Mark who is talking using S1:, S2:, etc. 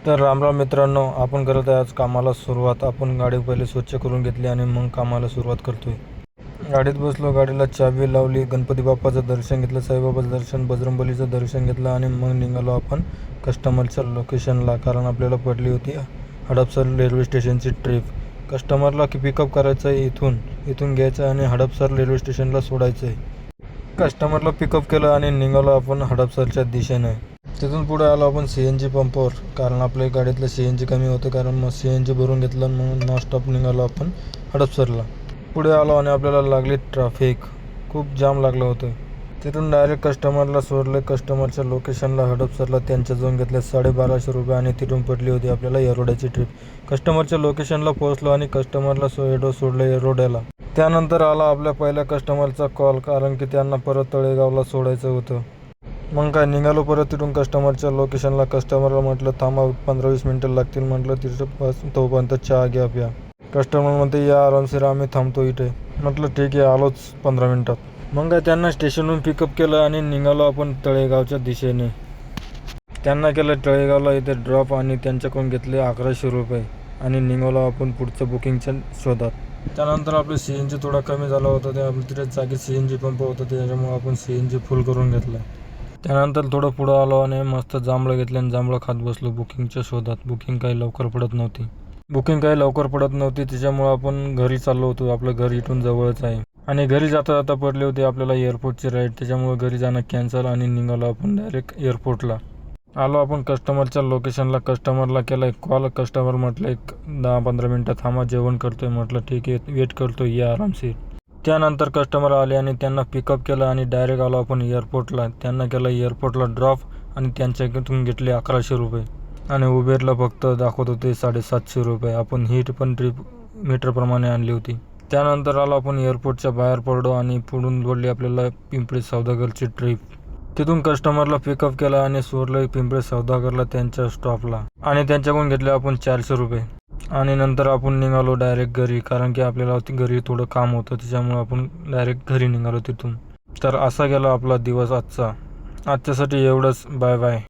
S1: तर रामराम मित्रांनो, आपण करत आहे आज कामाला सुरुवात. आपण गाडी पहिले स्वच्छ करून घेतली आणि मग कामाला सुरुवात करतोय. गाडीत बसलो, गाडीला चावी लावली, गणपती बाप्पाचं दर्शन घेतलं, साईबाबाचं दर्शन, बजरंगबलीचं दर्शन घेतलं आणि मग निघालो आपण कस्टमरच्या लोकेशनला. कारण आपल्याला पडली होती हडपसर रेल्वे स्टेशनची ट्रिप. कस्टमरला पिकअप करायचं आहे, इथून घ्यायचं आणि हडपसर रेल्वे स्टेशनला सोडायचं आहे. कस्टमरला पिकअप केलं आणि निघालो आपण हडपसरच्या दिशेने. तिथून पुढे आलो आपण CNG पंपावर, कारण आपल्या गाडीतलं CNG कमी होतं. कारण मग CNG भरून घेतलं, मग नॉनस्टॉप निघालो आपण हडपसरला. पुढे आलो आणि आपल्याला लागली ट्रॅफिक, खूप जाम लागलं होतं. तिथून डायरेक्ट कस्टमरला सोडले. कस्टमरच्या लोकेशनला हडपसरला त्यांच्याजवळ घेतले 1250 रुपये आणि तिथून पडली होती आपल्याला येरोड्याची ट्रिप. कस्टमरच्या लोकेशनला पोहोचलो आणि कस्टमरला सोडलं येरोड्याला. त्यानंतर आला आपल्या पहिल्या कस्टमरचा कॉल, कारण की त्यांना परत तळेगावला सोडायचं होतं. मग काय निघालो परत तिथून कस्टमरच्या लोकेशनला. कस्टमरला म्हटलं थांबा 15-20 मिनटं लागतील. म्हटलं तिथं तोपर्यंत चहा घ्या प्या. कस्टमर म्हणते या आरामशीर, आम्ही थांबतो इथे. म्हटलं ठीक आहे, आलोच 15 मिनटात. मग काय त्यांना स्टेशनहून पिकअप केलं आणि निघालो आपण तळेगावच्या दिशेने. त्यांना केलं तळेगावला इथे ड्रॉप आणि त्यांच्याकडून घेतले 1100 रुपये आणि निघालो आपण पुढचं बुकिंगच्या शोधात. त्यानंतर आपलं CNG थोडा कमी झाला होता. ते आपल्या तिथे जागी CNG पंप होता, त्याच्यामुळे आपण CNG फुल करून घेतलं. त्यानंतर थोडं पुढं आलो आणि मस्त जांभळं घेतले आणि जांभळं खात बसलो बुकिंगच्या शोधात. बुकिंग काही लवकर पडत नव्हती, त्याच्यामुळे आपण घरी चाललो होतो. आपलं घर इथून जवळच आहे आणि घरी जाता जाता पडली होती आपल्याला एअरपोर्टची राईड. त्याच्यामुळे घरी जाणं कॅन्सल आणि निघालो आपण डायरेक्ट एअरपोर्टला. आलो आपण कस्टमरच्या लोकेशनला. कस्टमरला केला एक कॉल. कस्टमर म्हटलं एक 10-15 मिनटं थांबा, जेवण करतोय. म्हटलं ठीक आहे, वेट करतोय, या आरामशीर. त्यानंतर कस्टमर आले आणि त्यांना पिकअप केलं आणि डायरेक्ट आलो आपण एअरपोर्टला. त्यांना केलं एअरपोर्टला ड्रॉप आणि त्यांच्याकडून घेतले 1100 रुपये आणि उबेरला फक्त दाखवत होते 750 रुपये. आपण ही पण ट्रिप मीटरप्रमाणे आणली होती. त्यानंतर आलो आपण एअरपोर्टच्या बाहेर पडलो आणि पुढून बोलली आपल्याला पिंपरी सौदागरची ट्रिप. तिथून कस्टमरला पिकअप केलं आणि सोडलं पिंपरी सौदागरला त्यांच्या स्टॉपला आणि त्यांच्याकडून घेतले आपण 400 रुपये आणि नंतर आपण निघालो डायरेक्ट घरी. कारण की आपल्याला घरी थोडं काम होतं, त्याच्यामुळे आपण डायरेक्ट घरी निघालो तिथून. तर असा गेला आपला दिवस आजच्यासाठी एवढंच. Bye bye.